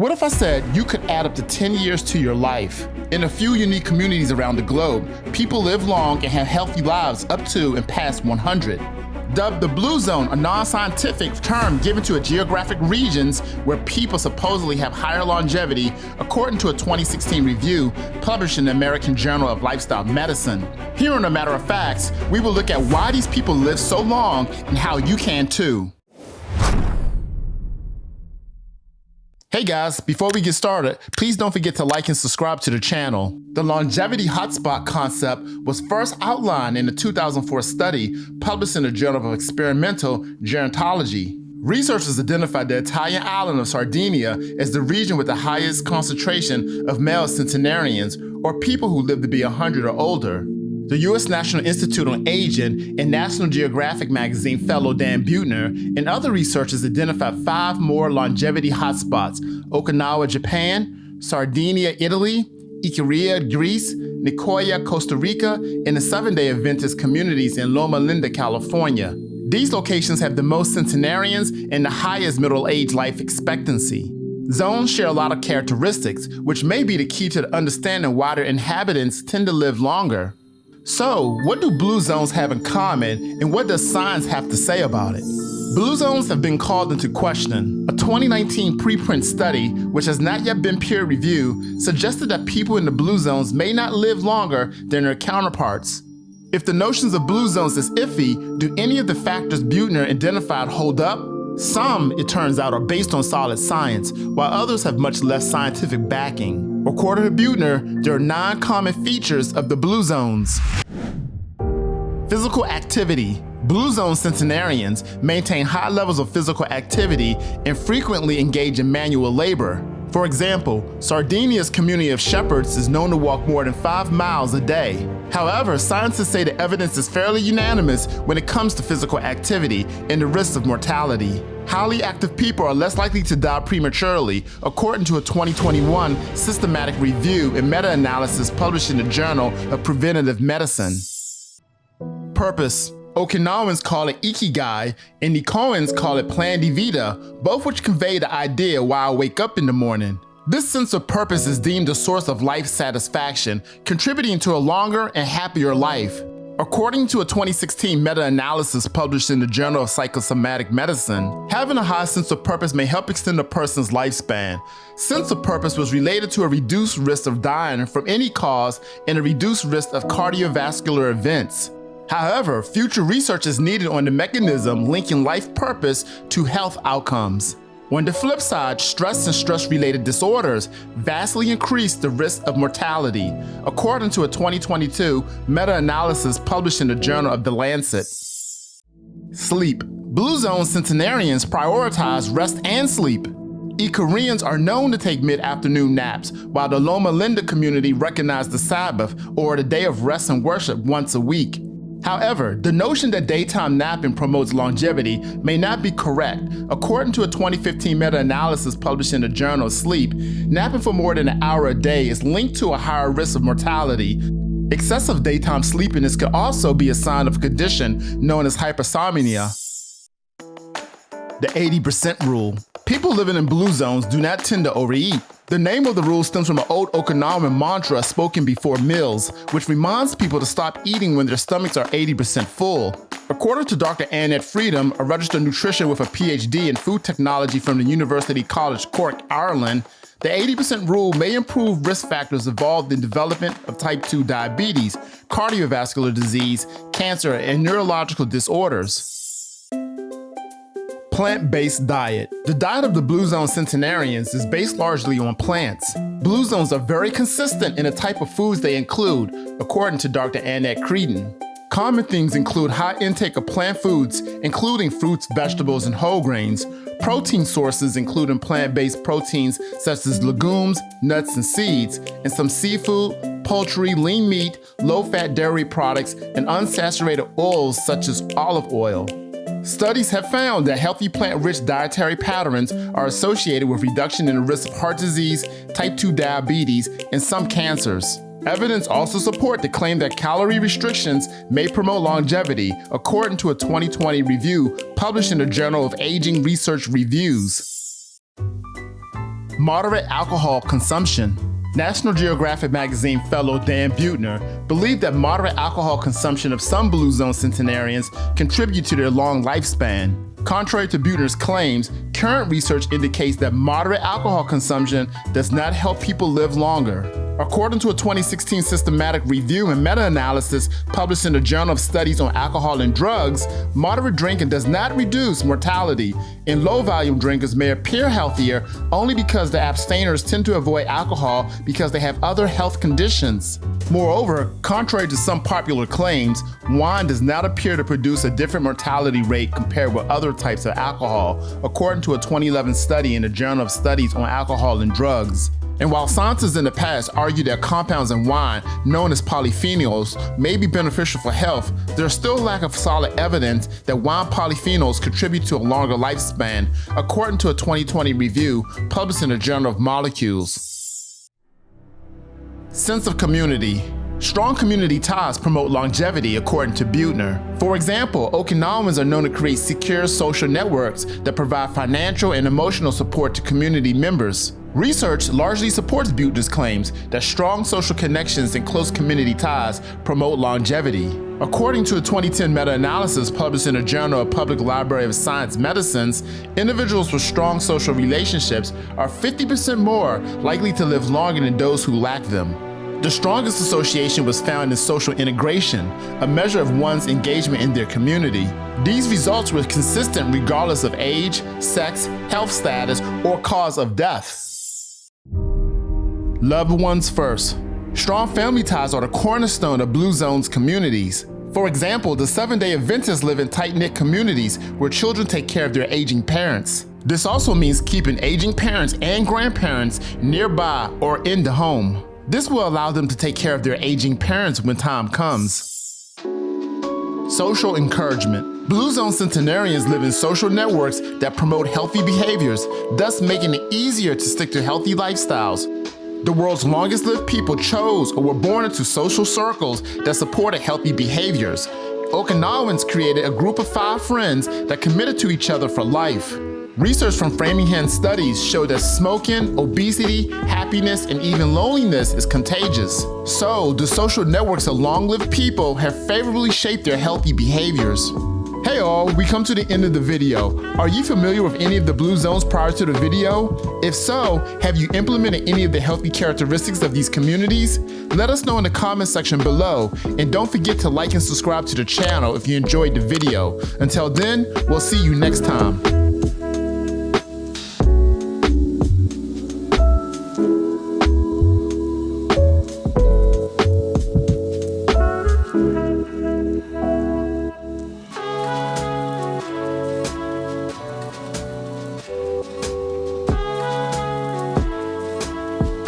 What if I said you could add up to 10 years to your life? In a few unique communities around the globe, people live long and have healthy lives up to and past 100. Dubbed the Blue Zone, a non-scientific term given to geographic regions where people supposedly have higher longevity, according to a 2016 review published in the American Journal of Lifestyle Medicine. Here on A Matter of Facts, we will look at why these people live so long and how you can too. Hey guys, before we get started, please don't forget to like and subscribe to the channel. The longevity hotspot concept was first outlined in a 2004 study published in the Journal of Experimental Gerontology. Researchers identified the Italian island of Sardinia as the region with the highest concentration of male centenarians, or people who live to be 100 or older. The U.S. National Institute on Aging and National Geographic magazine fellow Dan Buettner and other researchers identified 5 more longevity hotspots: Okinawa, Japan; Sardinia, Italy; Icaria, Greece; Nicoya, Costa Rica; and the 7-day Adventist communities in Loma Linda, California. These locations have the most centenarians and the highest middle-age life expectancy. Zones share a lot of characteristics, which may be the key to understanding why their inhabitants tend to live longer. So, what do blue zones have in common, and what does science have to say about it? Blue zones have been called into question. A 2019 preprint study, which has not yet been peer-reviewed, suggested that people in the blue zones may not live longer than their counterparts. If the notions of blue zones is iffy, do any of the factors Buettner identified hold up? Some, it turns out, are based on solid science, while others have much less scientific backing. According to Buettner, there are 9 common features of the blue zones. Physical activity. Blue zone centenarians maintain high levels of physical activity and frequently engage in manual labor. For example, Sardinia's community of shepherds is known to walk more than 5 miles a day. However, scientists say the evidence is fairly unanimous when it comes to physical activity and the risks of mortality. Highly active people are less likely to die prematurely, according to a 2021 systematic review and meta-analysis published in the Journal of Preventive Medicine. Purpose. Okinawans call it ikigai, and Nicoans call it plan de vida, both which convey the idea why I wake up in the morning. This sense of purpose is deemed a source of life satisfaction, contributing to a longer and happier life. According to a 2016 meta-analysis published in the Journal of Psychosomatic Medicine, having a high sense of purpose may help extend a person's lifespan. Sense of purpose was related to a reduced risk of dying from any cause and a reduced risk of cardiovascular events. However, future research is needed on the mechanism linking life purpose to health outcomes. On the flip side, stress and stress-related disorders vastly increase the risk of mortality, according to a 2022 meta-analysis published in the Journal of The Lancet. Sleep. Blue zone centenarians prioritize rest and sleep. Icarians are known to take mid-afternoon naps, while the Loma Linda community recognize the Sabbath, or the day of rest and worship, once a week. However, the notion that daytime napping promotes longevity may not be correct. According to a 2015 meta-analysis published in the Journal of Sleep, napping for more than an hour a day is linked to a higher risk of mortality. Excessive daytime sleepiness could also be a sign of a condition known as hypersomnia. The 80% rule. People living in blue zones do not tend to overeat. The name of the rule stems from an old Okinawan mantra spoken before meals, which reminds people to stop eating when their stomachs are 80% full. According to Dr. Annette Freedom, a registered nutritionist with a PhD in food technology from the University College Cork, Ireland, the 80% rule may improve risk factors involved in development of type 2 diabetes, cardiovascular disease, cancer, and neurological disorders. Plant-based diet. The diet of the blue zone centenarians is based largely on plants. Blue zones are very consistent in the type of foods they include, according to Dr. Annette Creedon. Common themes include high intake of plant foods, including fruits, vegetables, and whole grains, protein sources including plant-based proteins such as legumes, nuts, and seeds, and some seafood, poultry, lean meat, low-fat dairy products, and unsaturated oils such as olive oil. Studies have found that healthy plant-rich dietary patterns are associated with reduction in the risk of heart disease, type 2 diabetes, and some cancers. Evidence also support the claim that calorie restrictions may promote longevity, according to a 2020 review published in the Journal of Aging Research Reviews. Moderate alcohol consumption. National Geographic magazine fellow Dan Buettner believed that moderate alcohol consumption of some Blue Zone centenarians contribute to their long lifespan. Contrary to Buettner's claims, current research indicates that moderate alcohol consumption does not help people live longer. According to a 2016 systematic review and meta-analysis published in the Journal of Studies on Alcohol and Drugs, moderate drinking does not reduce mortality, and low-volume drinkers may appear healthier only because the abstainers tend to avoid alcohol because they have other health conditions. Moreover, contrary to some popular claims, wine does not appear to produce a different mortality rate compared with other types of alcohol, according to a 2011 study in the Journal of Studies on Alcohol and Drugs. And while scientists in the past argued that compounds in wine, known as polyphenols, may be beneficial for health, there's still a lack of solid evidence that wine polyphenols contribute to a longer lifespan, according to a 2020 review published in the Journal of Molecules. Sense of community. Strong community ties promote longevity, according to Buettner. For example, Okinawans are known to create secure social networks that provide financial and emotional support to community members. Research largely supports Buettner's claims that strong social connections and close community ties promote longevity. According to a 2010 meta-analysis published in the Journal of Public Library of Science Medicines, individuals with strong social relationships are 50% more likely to live longer than those who lack them. The strongest association was found in social integration, a measure of one's engagement in their community. These results were consistent regardless of age, sex, health status, or cause of death. Loved ones first. Strong family ties are the cornerstone of Blue Zone's communities. For example, the 7-Day Adventists live in tight-knit communities where children take care of their aging parents. This also means keeping aging parents and grandparents nearby or in the home. This will allow them to take care of their aging parents when time comes. Social encouragement. Blue Zone centenarians live in social networks that promote healthy behaviors, thus making it easier to stick to healthy lifestyles. The world's longest lived people chose or were born into social circles that supported healthy behaviors. Okinawans created a group of 5 friends that committed to each other for life. Research from Framingham studies showed that smoking, obesity, happiness, and even loneliness is contagious. So, the social networks of long-lived people have favorably shaped their healthy behaviors. Hey all, we come to the end of the video. Are you familiar with any of the Blue Zones prior to the video? If so, have you implemented any of the healthy characteristics of these communities? Let us know in the comment section below, and don't forget to like and subscribe to the channel if you enjoyed the video. Until then, we'll see you next time.